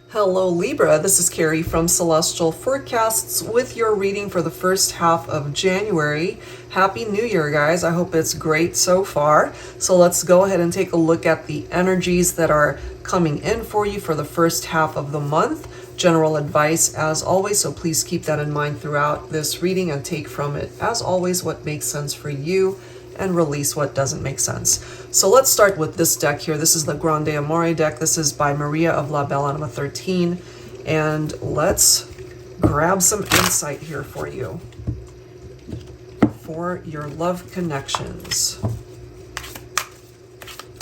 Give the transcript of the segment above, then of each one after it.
Hello Libra, this is Carrie from Celestial Forecasts with your reading for the first half of January. Happy New Year, guys. I hope it's great so far. So let's go ahead and take a look at the energies that are coming in for you for the first half of the month. General advice as always, so please keep that in mind throughout this reading and take from it, as always, what makes sense for you and release what doesn't make sense. So let's start with this deck here. This is the Grande Amore deck. This is by Maria of La Belle Anima 13. And let's grab some insight here for you for your love connections.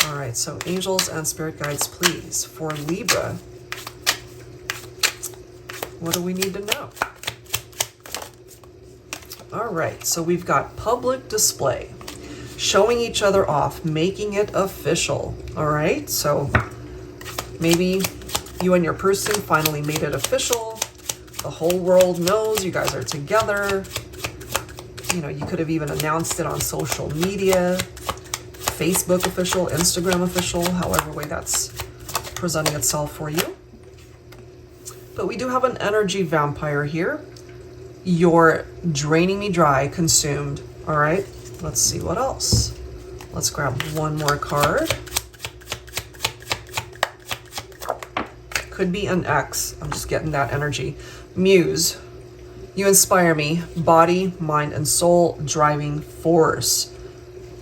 All right, so angels and spirit guides, please, for Libra. What do we need to know? All right, so we've got public display. Showing each other off, making it official. All right, so maybe you and your person finally made it official. The whole world knows you guys are together. You know, you could have even announced it on social media, Facebook official, Instagram official, however way that's presenting itself for you. But we do have an energy vampire here. You're draining me dry, consumed. All right. Let's see what else. Let's grab one more card. Could be an X. I'm just getting that energy. Muse. You inspire me. Body, mind, and soul, driving force.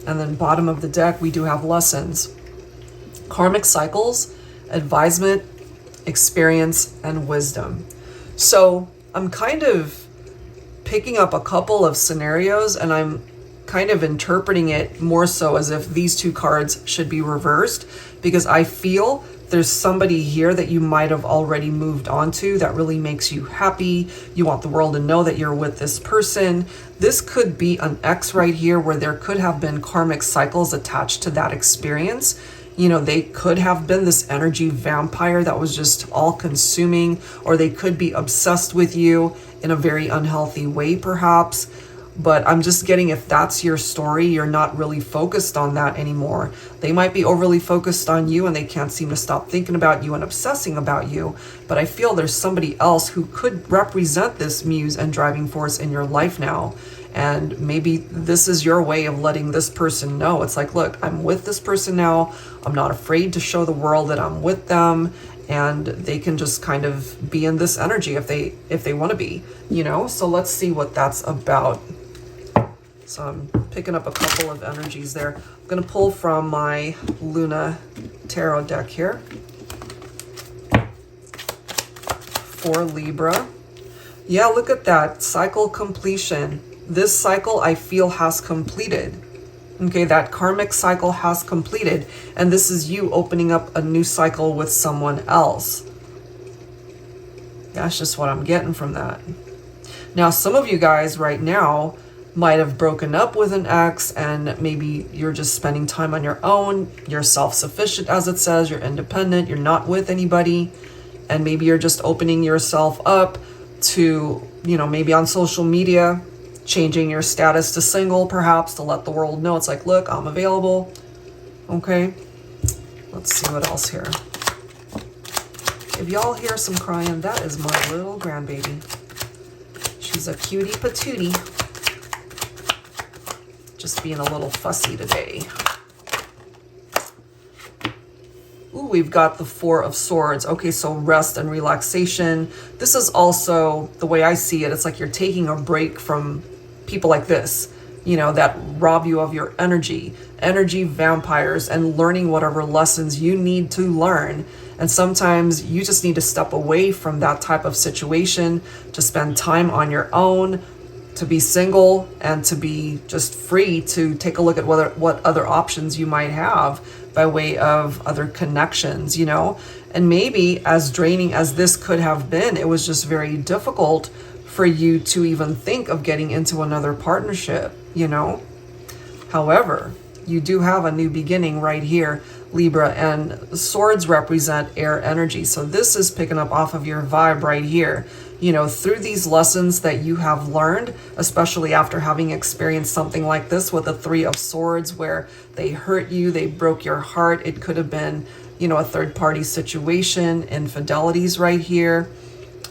And then bottom of the deck, we do have lessons. Karmic cycles, advisement, experience, and wisdom. So I'm kind of picking up a couple of scenarios, and I'm kind of interpreting it more so as if these two cards should be reversed, because I feel there's somebody here that you might have already moved on to that really makes you happy. You want the world to know that you're with this person. This could be an X right here where there could have been karmic cycles attached to that experience. You know, they could have been this energy vampire that was just all consuming, or they could be obsessed with you in a very unhealthy way perhaps. But I'm just getting, if that's your story, you're not really focused on that anymore. They might be overly focused on you and they can't seem to stop thinking about you and obsessing about you. But I feel there's somebody else who could represent this muse and driving force in your life now. And maybe this is your way of letting this person know. It's like, look, I'm with this person now. I'm not afraid to show the world that I'm with them. And they can just kind of be in this energy if they want to be, you know? So let's see what that's about. So I'm picking up a couple of energies there. I'm going to pull from my Luna Tarot deck here for Libra. Yeah, look at that. Cycle completion. This cycle I feel has completed. Okay, that karmic cycle has completed. And this is you opening up a new cycle with someone else. That's just what I'm getting from that. Now, some of you guys right now might have broken up with an ex, and maybe you're just spending time on your own. You're self-sufficient, as it says. You're independent. You're not with anybody. And maybe you're just opening yourself up to, you know, maybe on social media, changing your status to single, perhaps, to let the world know. It's like, look, I'm available. Okay. Let's see what else here. If y'all hear some crying, that is my little grandbaby. She's a cutie patootie. Just being a little fussy today. Ooh, we've got the Four of Swords. Okay, so rest and relaxation. This is also, the way I see it, it's like you're taking a break from people like this, you know, that rob you of your energy vampires, and learning whatever lessons you need to learn. And sometimes you just need to step away from that type of situation to spend time on your own, to be single, and to be just free to take a look at what other options you might have by way of other connections, you know. And maybe as draining as this could have been, it was just very difficult for you to even think of getting into another partnership, you know. However, you do have a new beginning right here, Libra, and swords represent air energy. So this is picking up off of your vibe right here. You know, through these lessons that you have learned, especially after having experienced something like this with the Three of Swords, where they hurt you, they broke your heart. It could have been, you know, a third party situation, infidelities right here,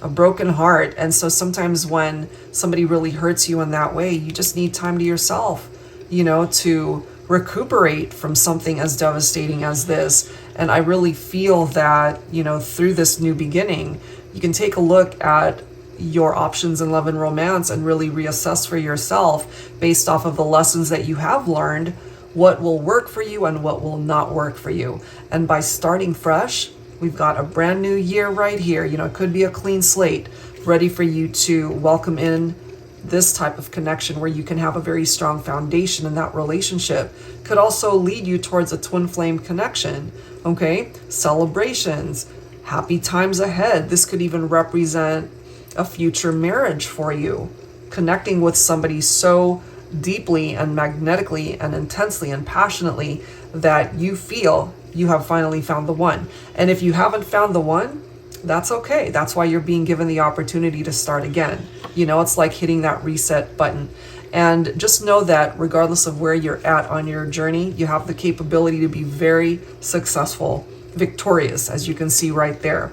a broken heart. And so sometimes when somebody really hurts you in that way, you just need time to yourself, you know, to recuperate from something as devastating as this. And I really feel that, you know, through this new beginning, you can take a look at your options in love and romance and really reassess for yourself based off of the lessons that you have learned, what will work for you and what will not work for you. And by starting fresh, we've got a brand new year right here. You know, it could be a clean slate, ready for you to welcome in this type of connection where you can have a very strong foundation in that relationship. Could also lead you towards a twin flame connection, okay? Celebrations, happy times ahead. This could even represent a future marriage for you, connecting with somebody so deeply and magnetically and intensely and passionately that you feel you have finally found the one. And if you haven't found the one, that's okay. That's why you're being given the opportunity to start again. You know, it's like hitting that reset button. And just know that regardless of where you're at on your journey, you have the capability to be very successful, victorious, as you can see right there.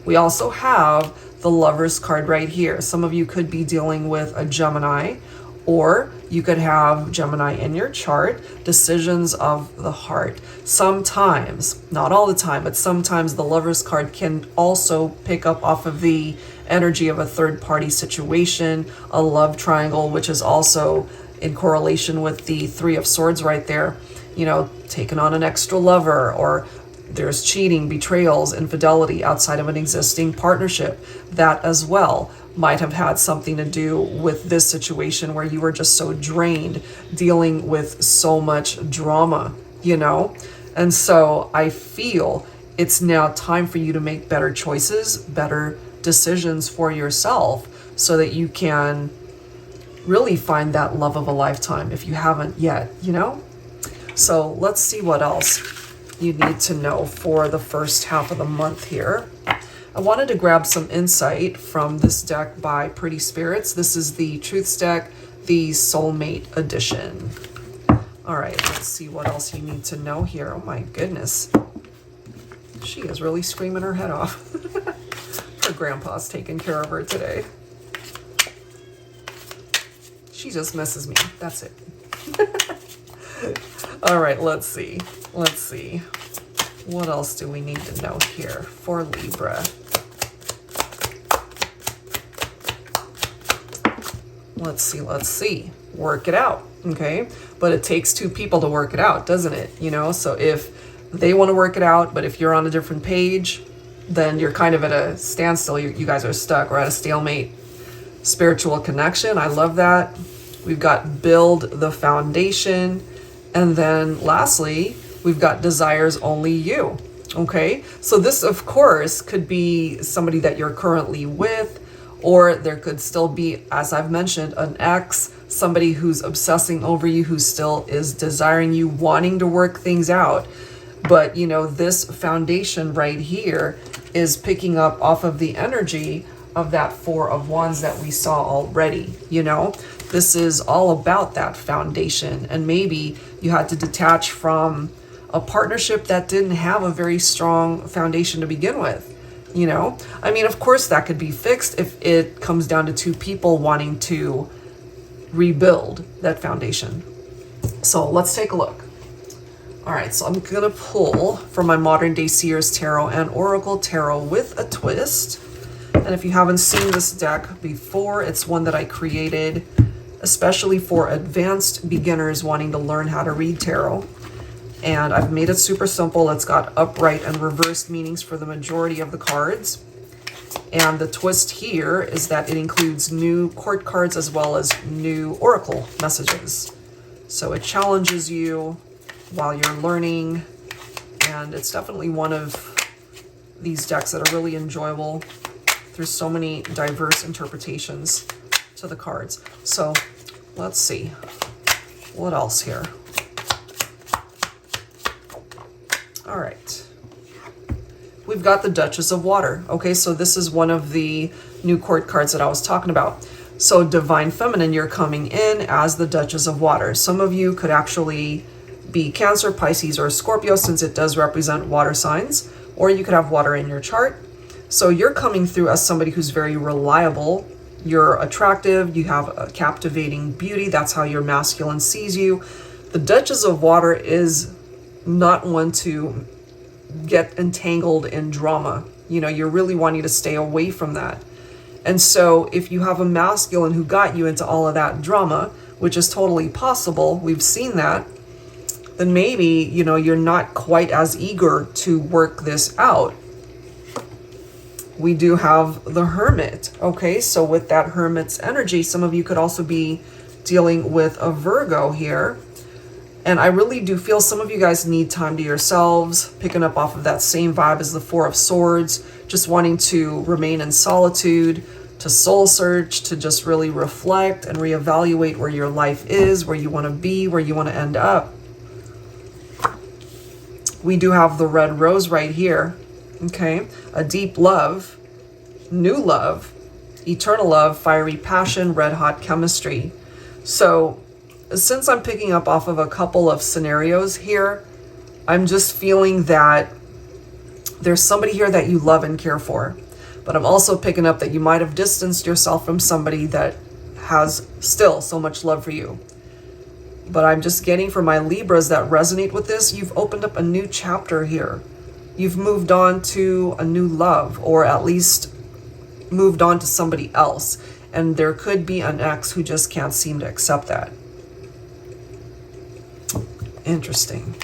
We also have the Lovers card right here. Some of you could be dealing with a Gemini, or you could have Gemini in your chart. Decisions of the heart. Sometimes, not all the time, but sometimes the Lovers card can also pick up off of the energy of a third party situation, a love triangle, which is also in correlation with the Three of Swords right there. You know, taking on an extra lover, or there's cheating, betrayals, infidelity outside of an existing partnership. That as well might have had something to do with this situation where you were just so drained dealing with so much drama, you know? And so I feel it's now time for you to make better choices, better decisions for yourself so that you can really find that love of a lifetime if you haven't yet, you know? So let's see what else you need to know for the first half of the month here. I wanted to grab some insight from this deck by Pretty Spirits. This is the Truths deck, the Soulmate edition. All right, let's see what else you need to know here. Oh my goodness. She is really screaming her head off. Her grandpa's taking care of her today. She just misses me. That's it. All right, let's see. Let's see. What else do we need to know here for Libra? Let's see, let's see. Work it out, okay? But it takes two people to work it out, doesn't it? You know, so if they want to work it out, but if you're on a different page, then you're kind of at a standstill. You guys are stuck or at a stalemate. Spiritual connection, I love that. We've got build the foundation. And then lastly, we've got desires only you. Okay, so this of course could be somebody that you're currently with, or there could still be, as I've mentioned, an ex, somebody who's obsessing over you, who still is desiring you, wanting to work things out. But you know, this foundation right here is picking up off of the energy of that Four of Wands that we saw already. You know, this is all about that foundation. And maybe you had to detach from a partnership that didn't have a very strong foundation to begin with. You know, I mean, of course that could be fixed if it comes down to two people wanting to rebuild that foundation. So let's take a look. All right, so I'm gonna pull from my Modern Day Seers Tarot and Oracle Tarot with a twist. And if you haven't seen this deck before, it's one that I created especially for advanced beginners wanting to learn how to read tarot. And I've made it super simple. It's got upright and reversed meanings for the majority of the cards. And the twist here is that it includes new court cards as well as new oracle messages. So it challenges you while you're learning. And it's definitely one of these decks that are really enjoyable. There's so many diverse interpretations to the cards. So let's see. What else here? All right. We've got the Duchess of Water. Okay, so this is one of the new court cards that I was talking about. So Divine Feminine, you're coming in as the Duchess of Water. Some of you could actually be Cancer, Pisces, or Scorpio, since it does represent water signs, or you could have water in your chart. So you're coming through as somebody who's very reliable. You're attractive. You have a captivating beauty. That's how your masculine sees you. The Duchess of Water is not one to get entangled in drama. You know, you're really wanting to stay away from that. And so if you have a masculine who got you into all of that drama, which is totally possible, we've seen that, then maybe, you know, you're not quite as eager to work this out. We do have the Hermit. Okay, so with that Hermit's energy, some of you could also be dealing with a Virgo here. And I really do feel some of you guys need time to yourselves, picking up off of that same vibe as the Four of Swords, just wanting to remain in solitude, to soul search, to just really reflect and reevaluate where your life is, where you want to be, where you want to end up. We do have the Red Rose right here. Okay, a deep love, new love, eternal love, fiery passion, red hot chemistry. So since I'm picking up off of a couple of scenarios here, I'm just feeling that there's somebody here that you love and care for. But I'm also picking up that you might have distanced yourself from somebody that has still so much love for you. But I'm just getting for my Libras that resonate with this, you've opened up a new chapter here. You've moved on to a new love, or at least moved on to somebody else. And there could be an ex who just can't seem to accept that. Interesting.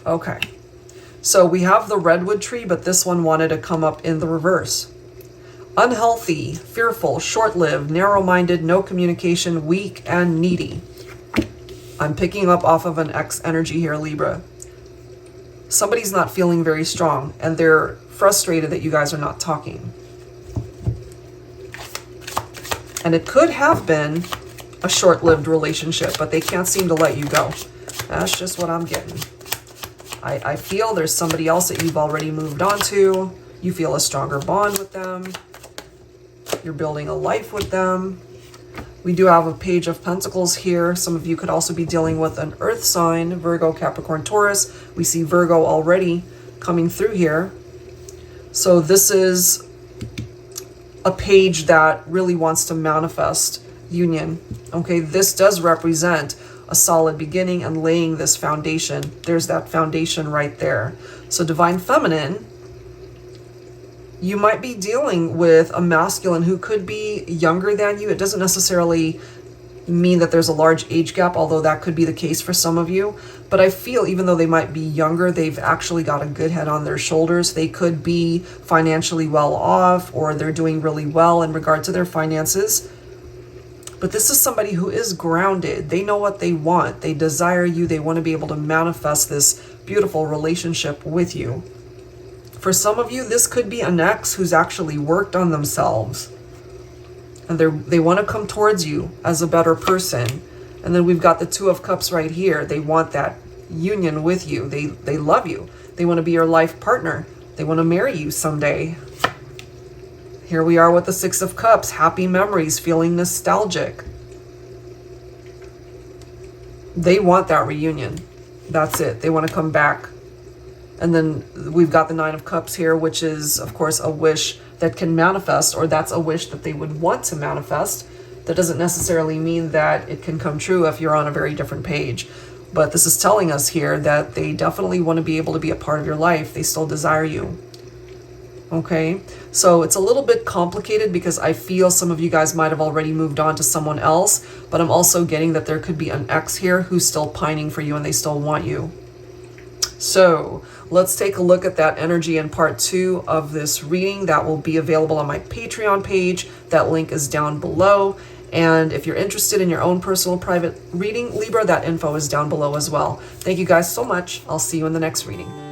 Okay. So we have the redwood tree, but this one wanted to come up in the reverse. Unhealthy, fearful, short-lived, narrow-minded, no communication, weak, and needy. I'm picking up off of an ex energy here, Libra. Somebody's not feeling very strong, and they're frustrated that you guys are not talking. And it could have been a short-lived relationship, but they can't seem to let you go. That's just what I'm getting. I feel there's somebody else that you've already moved on to. You feel a stronger bond with them. You're building a life with them. We do have a Page of Pentacles here. Some of you could also be dealing with an earth sign, Virgo, Capricorn, Taurus. We see Virgo already coming through here. So this is a page that really wants to manifest union. Okay, this does represent a solid beginning and laying this foundation. There's that foundation right there. So Divine Feminine, you might be dealing with a masculine who could be younger than you. It doesn't necessarily mean that there's a large age gap, although that could be the case for some of you. But I feel even though they might be younger, they've actually got a good head on their shoulders. They could be financially well off, or they're doing really well in regard to their finances. But this is somebody who is grounded. They know what they want. They desire you. They want to be able to manifest this beautiful relationship with you. For some of you, this could be an ex who's actually worked on themselves. And they want to come towards you as a better person. And then we've got the Two of Cups right here. They want that union with you. They love you. They want to be your life partner. They want to marry you someday. Here we are with the Six of Cups. Happy memories, feeling nostalgic. They want that reunion. That's it. They want to come back. And then we've got the Nine of Cups here, which is, of course, a wish that can manifest, or that's a wish that they would want to manifest. That doesn't necessarily mean that it can come true if you're on a very different page. But this is telling us here that they definitely want to be able to be a part of your life. They still desire you. Okay, so it's a little bit complicated because I feel some of you guys might have already moved on to someone else, but I'm also getting that there could be an ex here who's still pining for you and they still want you. So let's take a look at that energy in part 2 of this reading. That will be available on my Patreon page. That link is down below. And if you're interested in your own personal private reading, Libra, that info is down below as well. Thank you guys so much. I'll see you in the next reading.